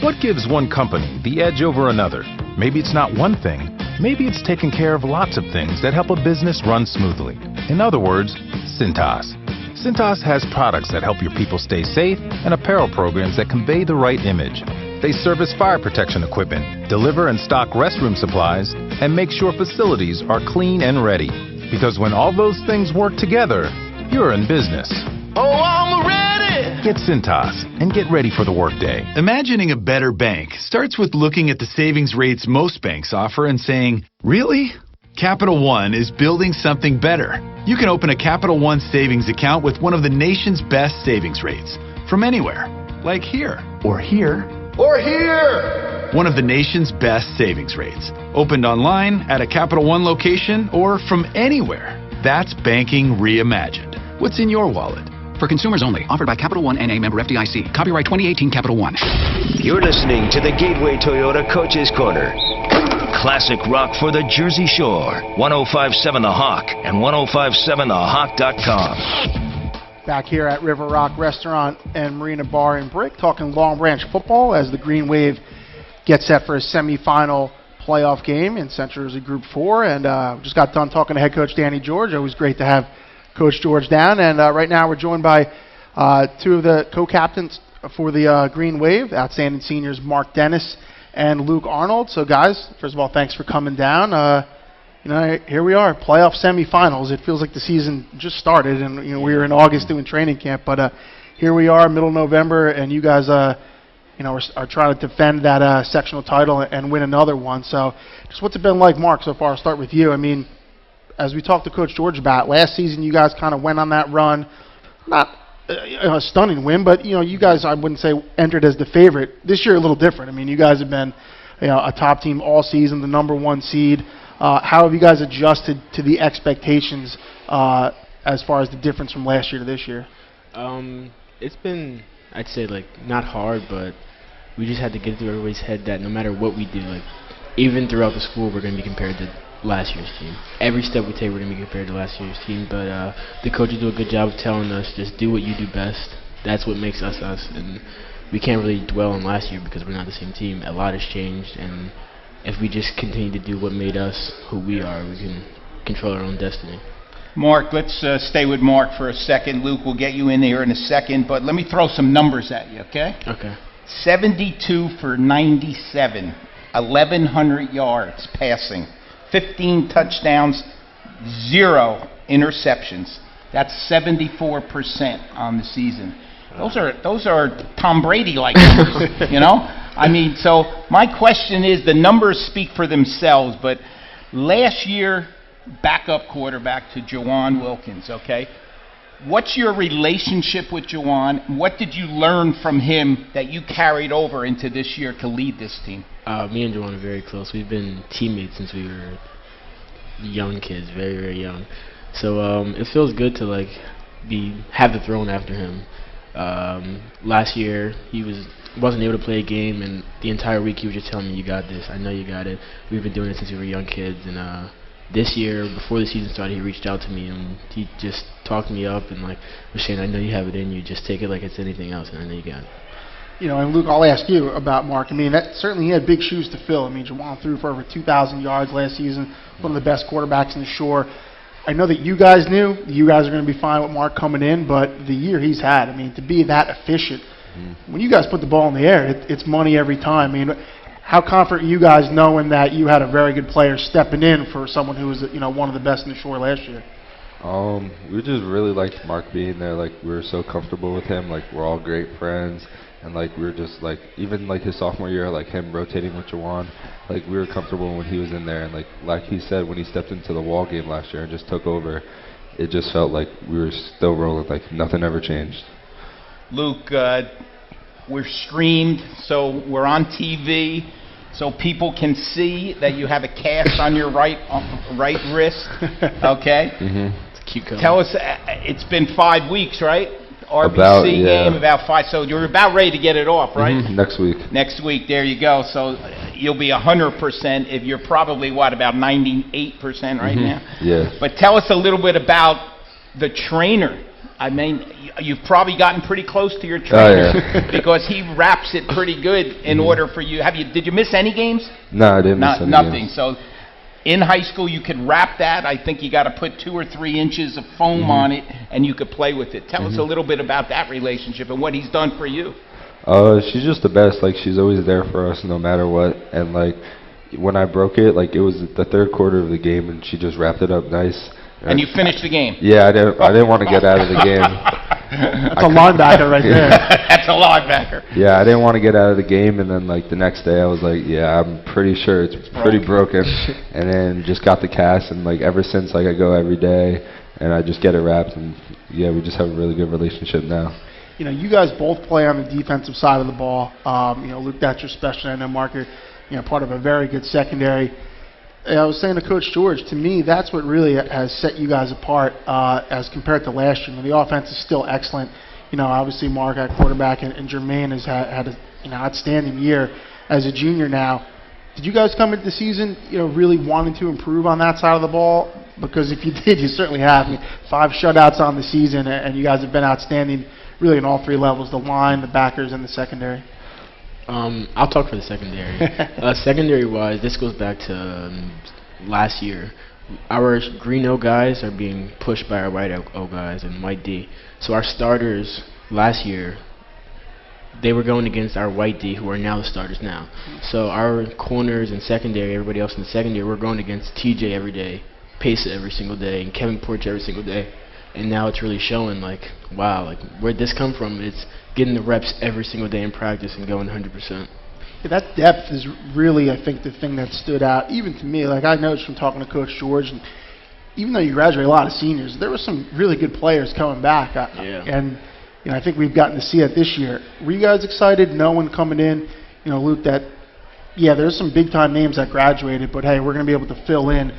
What gives one company the edge over another? Maybe it's not one thing. Maybe it's taking care of lots of things that help a business run smoothly. In other words, Cintas. Cintas has products that help your people stay safe and apparel programs that convey the right image. They service fire protection equipment, deliver and stock restroom supplies, and make sure facilities are clean and ready. Because when all those things work together, you're in business. Oh, I'm ready! Get Cintas and get ready for the workday. Imagining a better bank starts with looking at the savings rates most banks offer and saying, really? Capital One is building something better. You can open a Capital One savings account with one of the nation's best savings rates. From anywhere. Like here. Or here. Or here! One of the nation's best savings rates. Opened online, at a Capital One location, or from anywhere. That's banking reimagined. What's in your wallet? For consumers only. Offered by Capital One N.A. member FDIC. Copyright 2018 Capital One. You're listening to the Gateway Toyota Coaches Corner. Classic rock for the Jersey Shore. 105.7 The Hawk and 105.7thehawk.com. Back here at River Rock Restaurant and Marina Bar in Brick, talking Long Branch football as the Green Wave gets set for a semifinal playoff game in Central Jersey Group 4. And just got done talking to head coach Danny George. Always great to have Coach George down. And right now we're joined by two of the co-captains for the Green Wave, outstanding seniors Mark Dennis and Luke Arnold. So, guys, first of all, thanks for coming down. Here we are, playoff semifinals. It feels like the season just started, and we were in August doing training camp, but here we are, middle of November, and you guys, are trying to defend that sectional title and win another one. So, just what's it been like, Mark? So far, I'll start with you. I mean, as we talked to Coach George about last season, you guys kind of went on that run, not a stunning win, but you guys, I wouldn't say entered as the favorite. This year a little different. I mean, you guys have been a top team all season, the #1 seed. How have you guys adjusted to the expectations as far as the difference from last year to this year? It's been, I'd say, like, not hard, but we just had to get through everybody's head that no matter what we do, like, even throughout the school, we're going to be compared to last year's team. Every step we take, we're going to be compared to last year's team, but the coaches do a good job of telling us, just do what you do best. That's what makes us us, and we can't really dwell on last year because we're not the same team. A lot has changed, and if we just continue to do what made us who we are, we can control our own destiny. Mark, let's stay with Mark for a second. Luke, we'll get you in here in a second, but let me throw some numbers at you, okay? Okay. 72 for 97, 1,100 yards passing, 15 touchdowns, 0 interceptions. That's 74% on the season. Those are Tom Brady-like numbers, I mean, so my question is, the numbers speak for themselves, but last year, backup quarterback to Juwan Wilkins, okay? What's your relationship with Juwan? What did you learn from him that you carried over into this year to lead this team? Me and Juwan are very close. We've been teammates since we were young kids, very, very young. So it feels good to have the throne after him. Last year he wasn't able to play a game, and the entire week he was just telling me, "You got this. I know you got it." We've been doing it since we were young kids, and this year, before the season started, he reached out to me and he just talked me up and was saying, "I know you have it in you. Just take it like it's anything else, and I know you got it." And Luke, I'll ask you about Mark. I mean, that certainly he had big shoes to fill. I mean, Juwan threw for over 2,000 yards last season, one of the best quarterbacks in the Shore. I know that you guys knew you guys are going to be fine with Mark coming in, but the year he's had, I mean, to be that efficient, when you guys put the ball in the air, it's money every time. I mean, how confident are you guys knowing that you had a very good player stepping in for someone who was, one of the best in the Shore last year? We just really liked Mark being there. We were so comfortable with him. We're all great friends. And we were just even his sophomore year, him rotating with Juwan, we were comfortable when he was in there. And like he said, when he stepped into the Wall game last year and just took over, it just felt like we were still rolling, nothing ever changed. Luke, we're streamed, so we're on TV, so people can see that you have a cast on your right wrist. Okay. It's a cute color. Tell us, it's been 5 weeks, right? RBC game, about 5. So you're about ready to get it off, right? Next week. Next week, there you go. So you'll be 100% if you're probably, about 98% right now? Yeah. But tell us a little bit about the trainer. I mean, you've probably gotten pretty close to your trainer because he wraps it pretty good in order for you. Did you miss any games? No, I didn't miss any nothing. games. So in high school, you could wrap that. I think you got to put 2 or 3 inches of foam on it, and you could play with it. Tell us a little bit about that relationship and what he's done for you. She's just the best. She's always there for us no matter what. And when I broke it, it was the 3rd quarter of the game, and she just wrapped it up nice. And you finished the game. Yeah, I didn't want to get out of the game. That's a linebacker right there. That's a linebacker. Yeah, I didn't want to get out of the game, and then the next day I was yeah, I'm pretty sure it's pretty broken. And then just got the cast, and ever since I go every day, and I just get it wrapped, and yeah, we just have a really good relationship now. You guys both play on the defensive side of the ball. Luke, that's your specialty. I know Mark, you're part of a very good secondary. I was saying to Coach George, to me, that's what really has set you guys apart as compared to last year. The offense is still excellent. Obviously Mark at quarterback and Jermaine has had an outstanding year as a junior now. Did you guys come into the season, really wanting to improve on that side of the ball? Because if you did, you certainly have. 5 shutouts on the season, and you guys have been outstanding really in all 3 levels, the line, the backers, and the secondary. I'll talk for the secondary. Secondary-wise, this goes back to last year. Our green O guys are being pushed by our white O guys and white D. So our starters last year, they were going against our white D, who are now the starters now. So our corners and secondary, everybody else in the secondary, we're going against TJ every day, Pace every single day, and Kevin Porch every single day. And now it's really showing, like, wow, like, where'd this come from? It's getting the reps every single day in practice and going 100%. Yeah, that depth is really, I think, the thing that stood out, even to me. Like, I noticed from talking to Coach George, and even though you graduate a lot of seniors, there were some really good players coming back. And you know, I think we've gotten to see that this year. Were you guys excited, knowing coming in, you know, Luke, that, yeah, there's some big-time names that graduated, but, hey, we're going to be able to fill in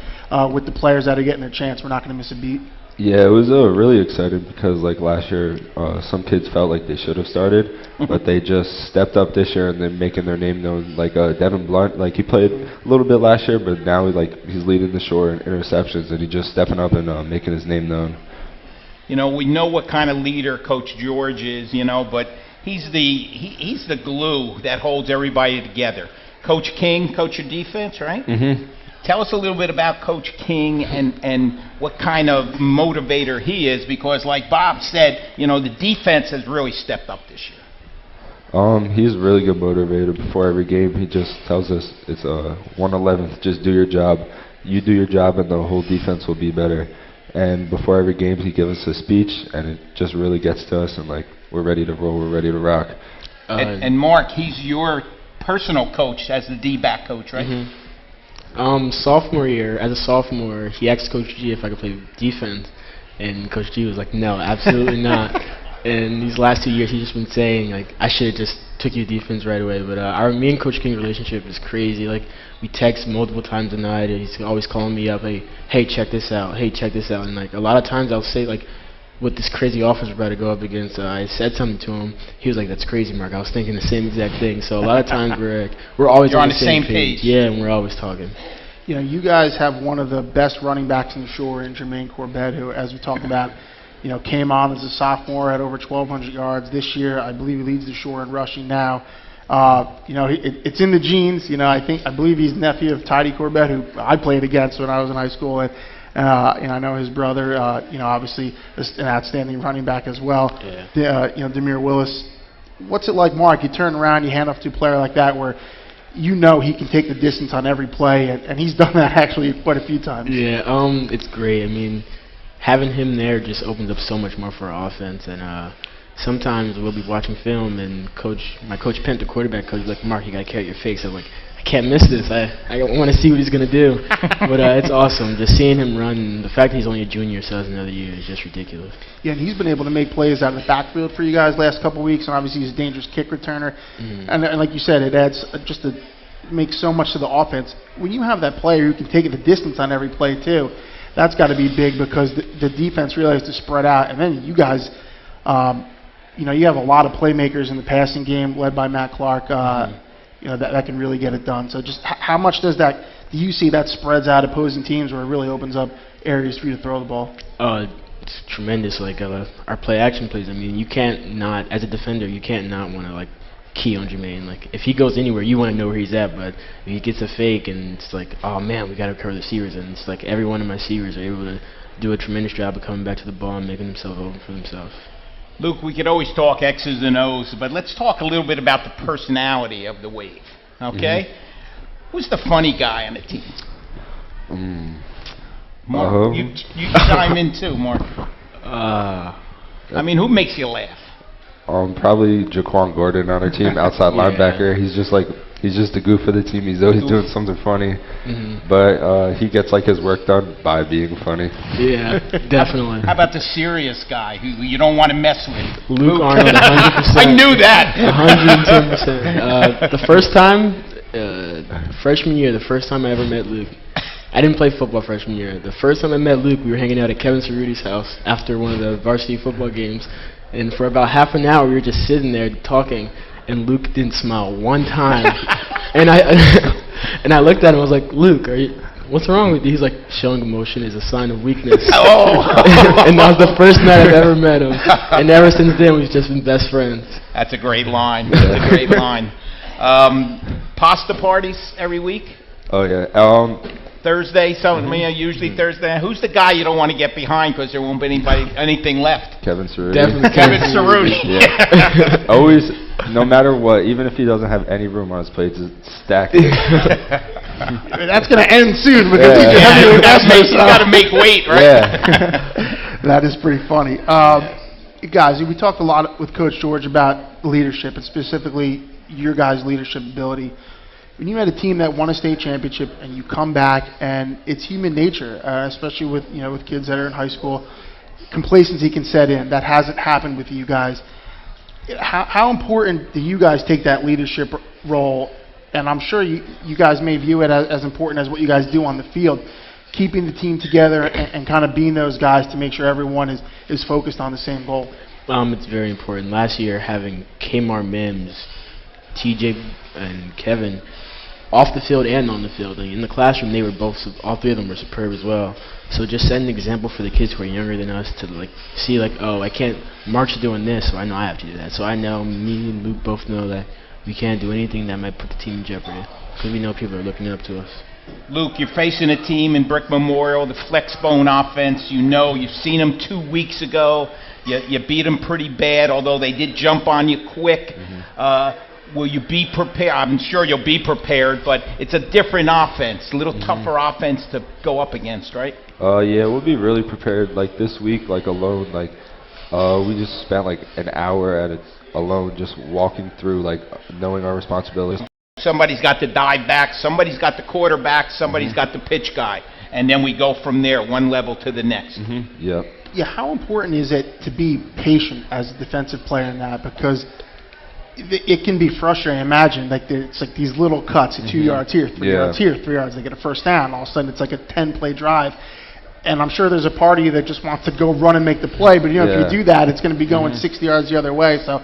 with the players that are getting their chance. We're not going to miss a beat. Yeah, it was really excited because, like, last year, some kids felt like they should have started, but they just stepped up this year and then making their name known. Like Devin Blunt, like, he played a little bit last year, but now he's leading the shore in interceptions, and he's just stepping up and making his name known. You know, we know what kind of leader Coach George is, you know, but he's the glue that holds everybody together. Coach King, coach your defense, right? Mm-hmm. Tell us a little bit about Coach King and what kind of motivator he is, because like Bob said, you know, the defense has really stepped up this year. He's a really good motivator. Before every game, he just tells us it's 1/11. Just do your job. You do your job, and the whole defense will be better. And before every game, he gives us a speech, and it just really gets to us, and, like, we're ready to roll, we're ready to rock. And Mark, he's your personal coach as the D-back coach, right? Mm-hmm. Sophomore year, as a sophomore, he asked Coach G if I could play defense, and Coach G was like, no, absolutely not. And these last 2 years, he's just been saying, like, I should have just took you defense right away. But me and Coach King's relationship is crazy. Like, we text multiple times a night, and he's always calling me up, hey, check this out, hey, check this out. And, like, a lot of times I'll say, like, with this crazy offense we're about to go up against, I said something to him. He was like, that's crazy, Mark. I was thinking the same exact thing. So a lot of times we're always You're on the same page. Yeah, and we're always talking. You know, you guys have one of the best running backs in the shore in Jermaine Corbett, who, as we talked about, you know, came on as a sophomore, had over 1,200 yards. This year, I believe he leads the shore in rushing now. You know, it's in the genes. You know, I believe he's nephew of Tidy Corbett, who I played against when I was in high school. And I know his brother, you know, obviously an outstanding running back as well. Yeah. You know, Demir Willis. What's it like, Mark? You turn around, you hand off to a player like that where you know he can take the distance on every play, and he's done that actually quite a few times. Yeah, it's great. I mean, having him there just opens up so much more for our offense. And sometimes we'll be watching film, and my coach Pent, the quarterback coach, is like, Mark, you got to carry your face. I'm like, I can't miss this. I want to see what he's going to do. But it's awesome. Just seeing him run, and the fact that he's only a junior, so has another year, is just ridiculous. Yeah, and he's been able to make plays out of the backfield for you guys last couple of weeks, and obviously he's a dangerous kick returner. And like you said, it adds makes so much to the offense. When you have that player who can take it the distance on every play too, that's got to be big, because the defense really has to spread out. And then you guys, you know, you have a lot of playmakers in the passing game led by Matt Clark. You know, that can really get it done. So just how much do you see that spreads out opposing teams, where it really opens up areas for you to throw the ball? It's tremendous. Like our play action plays. I mean, you can't not, as a defender, you can't not want to, like, key on Jermaine. Like, if he goes anywhere, you want to know where he's at. But if he gets a fake, and it's like, oh man, we got to cover the receivers, and it's like every one of my receivers are able to do a tremendous job of coming back to the ball and making themselves open for themselves. Luke, we could always talk X's and O's, but let's talk a little bit about the personality of the Wave, okay? Who's the funny guy on the team? Mark, you chime in too, Mark. I mean, who makes you laugh? Probably Jaquan Gordon on our team, outside linebacker. He's just a goof of the team. He's always doing something funny. But he gets, like, his work done by being funny. Yeah, definitely. How about the serious guy who you don't want to mess with? Luke Arnold, 100%. I knew that. 110%. The first time, freshman year, the first time I ever met Luke, I didn't play football freshman year. The first time I met Luke, we were hanging out at Kevin Cerruti's house after one of the varsity football games. And for about half an hour, we were just sitting there talking, and Luke didn't smile one time. and I looked at him. I was like, Luke, what's wrong with you? He's like, showing emotion is a sign of weakness. And that was the first night I've ever met him. And ever since then, we've just been best friends. That's a great line. That's a great line. Pasta parties every week? Oh, yeah. Thursday, usually Thursday. Who's the guy you don't want to get behind, because there won't be anything left? Kevin Cerruti. Definitely Kevin Cerruti. Yeah. Always no matter what, even if he doesn't have any room on his plate, just stack it. That's going to end soon because Yeah. You got to make weight, right? Yeah. That is pretty funny. Guys, we talked a lot with Coach George about leadership and specifically your guys' leadership ability. When you had a team that won a state championship and you come back, and it's human nature, especially with with kids that are in high school, complacency can set in. That hasn't happened with you guys. How important do you guys take that leadership role? And I'm sure you guys may view it as important as what you guys do on the field, keeping the team together and kind of being those guys to make sure everyone is focused on the same goal. It's very important. Last year, having Kmar Mims, TJ, and Kevin off the field and on the field. In the classroom, they were all three of them were superb as well. So just setting an example for the kids who are younger than us to see oh, I can't, Mark's doing this, so I know I have to do that. So I know me and Luke both know that we can't do anything that might put the team in jeopardy because we know people are looking up to us. Luke, you're facing a team in Brick Memorial, the Flexbone offense. You've seen them 2 weeks ago. You beat them pretty bad, although they did jump on you quick. Will you be prepared? I'm sure you'll be prepared, but it's a different offense, a little tougher offense to go up against, right? Yeah, we'll be really prepared. This week, alone, we just spent an hour at it alone, just walking through, knowing our responsibilities. Somebody's got the dive back, somebody's got the quarterback, somebody's got the pitch guy, and then we go from there, one level to the next. Yep. Yeah, how important is it to be patient as a defensive player in that? Because it can be frustrating. Imagine it's these little cuts, 2 yards here, 3 yards here, 3 yards. They get a first down. All of a sudden, it's a 10-play drive. And I'm sure there's a part of you that just wants to go run and make the play. But if you do that, it's going to be going 60 yards the other way. So,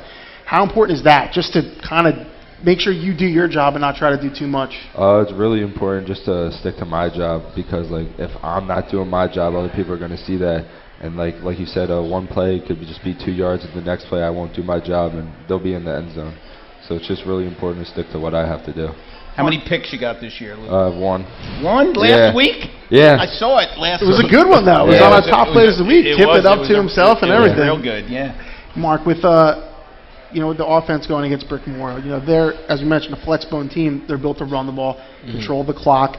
how important is that? Just to kind of make sure you do your job and not try to do too much. It's really important just to stick to my job because if I'm not doing my job, other people are going to see that. And like you said, one play could just be 2 yards, and the next play I won't do my job, and they'll be in the end zone. So it's just really important to stick to what I have to do. How many picks you got this year, Luke? One. One? Last week? Yeah. I saw it last week. It was a good one, though. It was on our top players of the week. Tipped it up to himself and everything. Real good, yeah. Mark, with with the offense going against Brick Memorial, they're, as we mentioned, a flexbone team. They're built to run the ball, control the clock.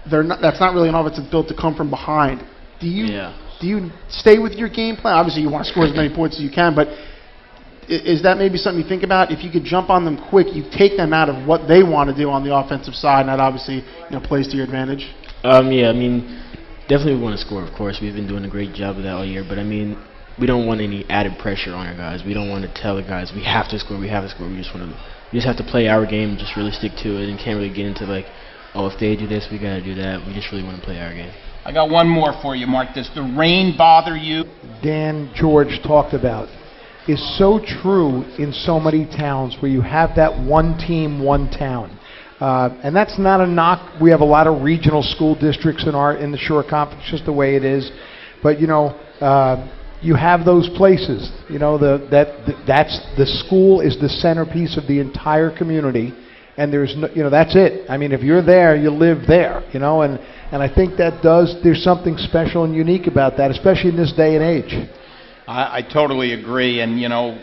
That's not really an offense that's built to come from behind. Do you stay with your game plan? Obviously, you want to score as many points as you can, but is that maybe something you think about? If you could jump on them quick, you take them out of what they want to do on the offensive side, and that obviously plays to your advantage. Definitely we want to score, of course. We've been doing a great job of that all year, but we don't want any added pressure on our guys. We don't want to tell the guys we have to score, we have to score. We just have to play our game and just really stick to it, and can't really get into if they do this, we got to do that. We just really want to play our game. I got one more for you, Mark. Does the rain bother you? Dan George talked about is so true in so many towns where you have that one team, one town. And that's not a knock. We have a lot of regional school districts in the Shore Conference, just the way it is. But, you have those places. That's the school is the centerpiece of the entire community. And there's that's it. If you're there, you live there, and I think there's something special and unique about that, especially in this day and age. I totally agree, and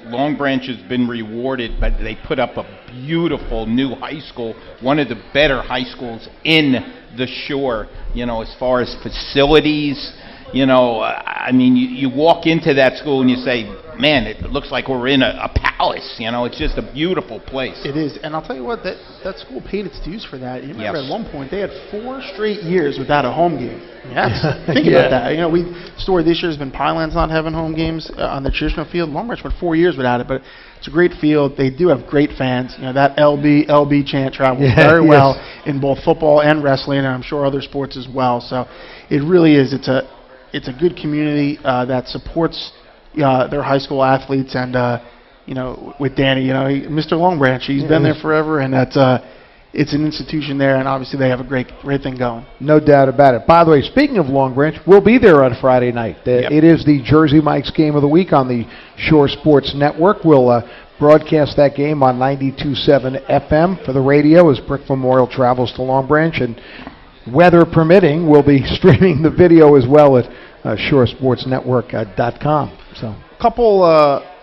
Long Branch has been rewarded, but they put up a beautiful new high school, one of the better high schools in the Shore, as far as facilities. You walk into that school and you say, man, it looks like we're in a palace. It's just a beautiful place. It is, and I'll tell you what, that school paid its dues for that. You remember at one point they had 4 straight years without a home game. Think about that. The story this year has been Pinelands not having home games on the traditional field. Long Branch went 4 years without it, but it's a great field. They do have great fans. That LB chant travels very well in both football and wrestling, and I'm sure other sports as well. So it really is. It's a good community that supports their high school athletes, and with Danny, Mr. Long Branch, he's been there forever, and it's an institution there, and obviously they have a great thing going. No doubt about it. By the way, speaking of Long Branch, we'll be there on Friday night. It is the Jersey Mike's Game of the Week on the Shore Sports Network. We'll broadcast that game on 92.7 FM for the radio as Brick Memorial travels to Long Branch, and weather permitting, we'll be streaming the video as well at shoresportsnetwork.com. So, couple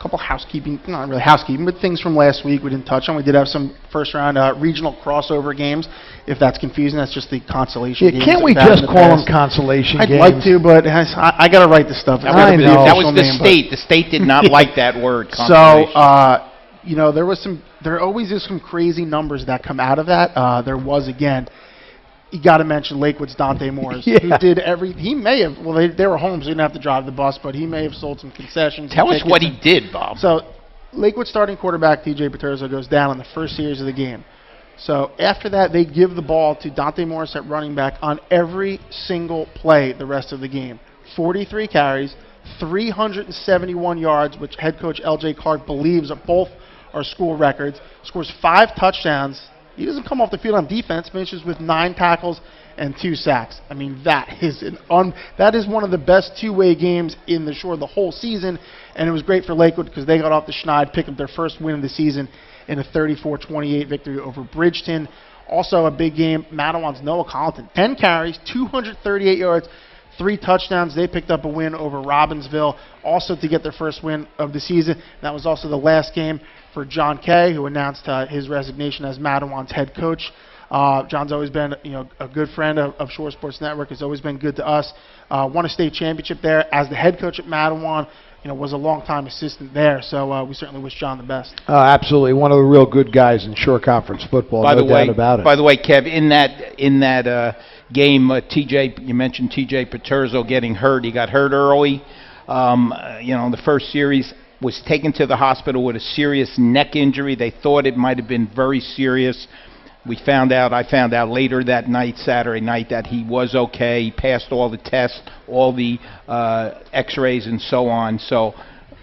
couple housekeeping, not really housekeeping, but things from last week we didn't touch on. We did have some first-round regional crossover games. If that's confusing, that's just the consolation games. Can't we just call them consolation games? I'd like to, but I got to write this stuff. I know. That was the state. The state did not like that word. So, there always is some crazy numbers that come out of that. There was again. You got to mention Lakewood's Dante Morris, who did he may have, they were home, so he didn't have to drive the bus, but he may have sold some concessions. Tell us what he did, Bob. So, Lakewood starting quarterback TJ Paterzo goes down in the first series of the game. So, after that, they give the ball to Dante Morris at running back on every single play the rest of the game. 43 carries, 371 yards, which head coach L.J. Clark believes are both are school records, scores 5 touchdowns. He doesn't come off the field on defense, finishes with 9 tackles and 2 sacks. I mean, that is that is one of the best two-way games in the whole season, and it was great for Lakewood because they got off the schneid, picked up their first win of the season in a 34-28 victory over Bridgeton. Also a big game, Madawan's Noah Colleton, 10 carries, 238 yards, 3 touchdowns. They picked up a win over Robbinsville, also to get their first win of the season. That was also the last game for John Kay, who announced his resignation as Madawan's head coach. John's always been, a good friend of Shore Sports Network. Has always been good to us. Won a state championship there as the head coach at Madawan. Was a long-time assistant there. So we certainly wish John the best. Absolutely, one of the real good guys in Shore Conference football. No doubt about it. By the way, Kev, in that game, you mentioned TJ Paterzo getting hurt. He got hurt early. The first series. Was taken to the hospital with a serious neck injury. They thought it might have been very serious. I found out later that night, Saturday night, that he was okay. He passed all the tests, all the x-rays and so on. So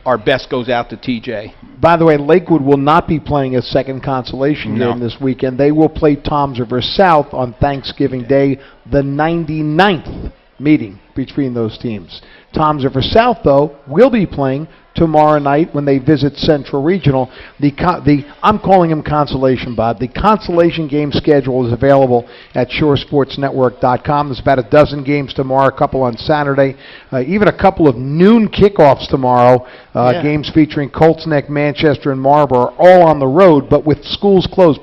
our best goes out to TJ. By the way, Lakewood will not be playing a second consolation game this weekend. They will play Toms River South on Thanksgiving Day, the 99th meeting between those teams. Toms River South, though, will be playing tomorrow night when they visit Central Regional. I'm calling him Consolation, Bob. The Consolation game schedule is available at shoresportsnetwork.com. There's about a dozen games tomorrow, a couple on Saturday, even a couple of noon kickoffs tomorrow. Games featuring Colts Neck, Manchester, and Marlborough, all on the road, but with schools closed.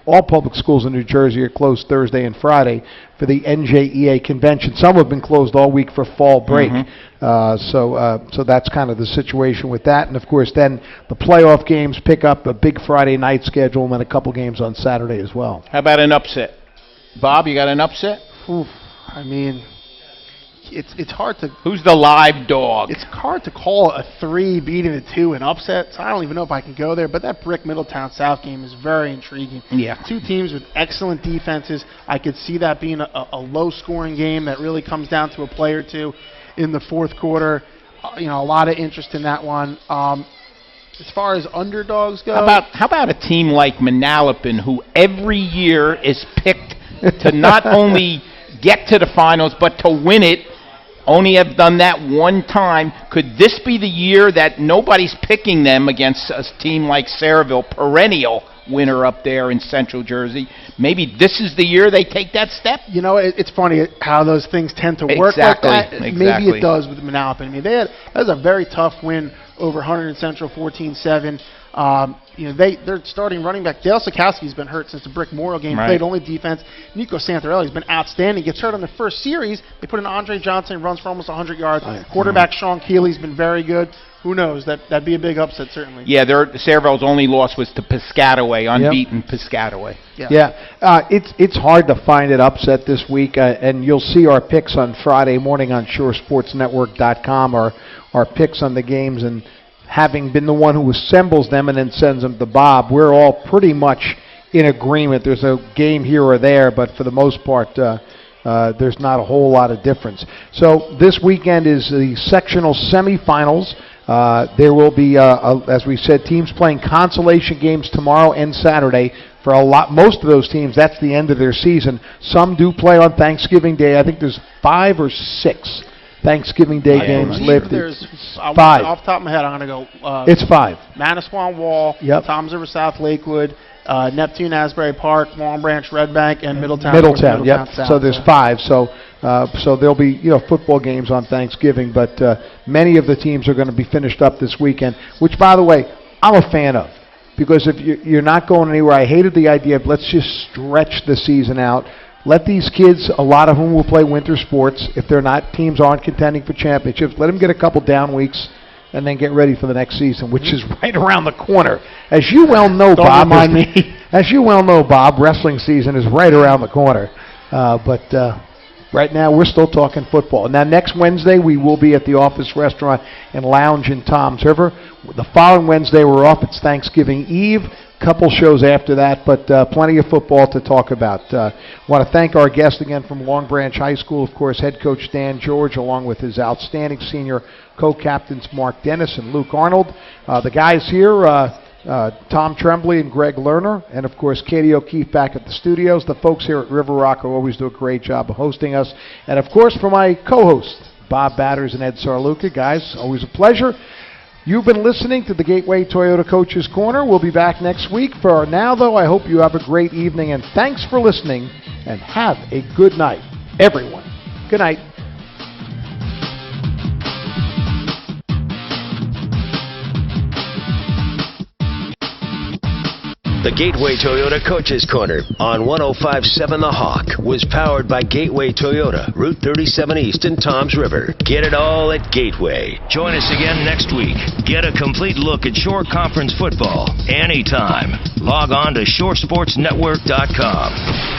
All public schools in New Jersey are closed Thursday and Friday for the NJEA convention. Some have been closed all week for fall break. So that's kind of the situation with that. And, of course, then the playoff games pick up a big Friday night schedule and then a couple games on Saturday as well. How about an upset? Bob, you got an upset? Oof, I mean, it's hard to... Who's the live dog? It's hard to call a 3 beating a 2 an upset, so I don't even know if I can go there. But that Brick Middletown South game is very intriguing. Yeah. 2 teams with excellent defenses. I could see that being a low-scoring game that really comes down to a play or two in the fourth quarter. A lot of interest in that one. As far as underdogs go... How about a team like Manalapan, who every year is picked to not only get to the finals, but to win it? Only have done that one time. Could this be the year that nobody's picking them against a team like Saraville, perennial winner up there in Central Jersey? Maybe this is the year they take that step? It's funny how those things tend to work like that. Maybe it does with Manalapan. I mean, that was a very tough win over Hunter and Central, 14-7. They're starting running back. Dale Sikowski's been hurt since the Brick Memorial game. Right. Played only defense. Nico Santarelli's been outstanding. Gets hurt on the first series. They put in Andre Johnson, runs for almost 100 yards. Quarterback Sean Keeley's been very good. Who knows? That'd be a big upset, certainly. Yeah, Saraville's only loss was to Piscataway, unbeaten Piscataway. It's hard to find an upset this week, and you'll see our picks on Friday morning on shoresportsnetwork.com, our picks on the games, and having been the one who assembles them and then sends them to Bob, we're all pretty much in agreement. There's a game here or there, but for the most part, there's not a whole lot of difference. So this weekend is the sectional semifinals. There will be, as we said, teams playing consolation games tomorrow and Saturday. For most of those teams, that's the end of their season. Some do play on Thanksgiving Day. I think there's 5 or 6 Thanksgiving Day games left. There's 5. Off the top of my head, I'm going to go. It's 5. Manasquan Wall, Toms River South Lakewood, Neptune, Asbury Park, Long Branch, Red Bank, and Middletown. Yep. South, So there's 5. So there'll be football games on Thanksgiving, but many of the teams are going to be finished up this weekend. Which, by the way, I'm a fan of, because if you're not going anywhere, I hated the idea of let's just stretch the season out. Let these kids, a lot of whom will play winter sports, if teams aren't contending for championships, let them get a couple down weeks and then get ready for the next season, which is right around the corner. As you well know, Bob, as you well know, Bob, wrestling season is right around the corner. But right now, we're still talking football. Now, next Wednesday, we will be at the Office Restaurant and Lounge in Toms River. The following Wednesday, we're off. It's Thanksgiving Eve. Couple shows after that, but plenty of football to talk about. Want to thank our guest again from Long Branch High School, of course, head coach Dan George, along with his outstanding senior co-captains Mark Dennis and Luke Arnold. The guys here, Tom Tremblay and Greg Lerner, and of course Katie O'Keefe back at the studios. The folks here at River Rock always do a great job of hosting us. And of course for my co-hosts, Bob Batters and Ed Sarluca. Guys, always a pleasure. You've been listening to the Gateway Toyota Coaches Corner. We'll be back next week. For now, though, I hope you have a great evening, and thanks for listening, and have a good night, everyone. Good night. The Gateway Toyota Coaches Corner on 105.7 The Hawk was powered by Gateway Toyota, Route 37 East in Toms River. Get it all at Gateway. Join us again next week. Get a complete look at Shore Conference football anytime. Log on to shoresportsnetwork.com.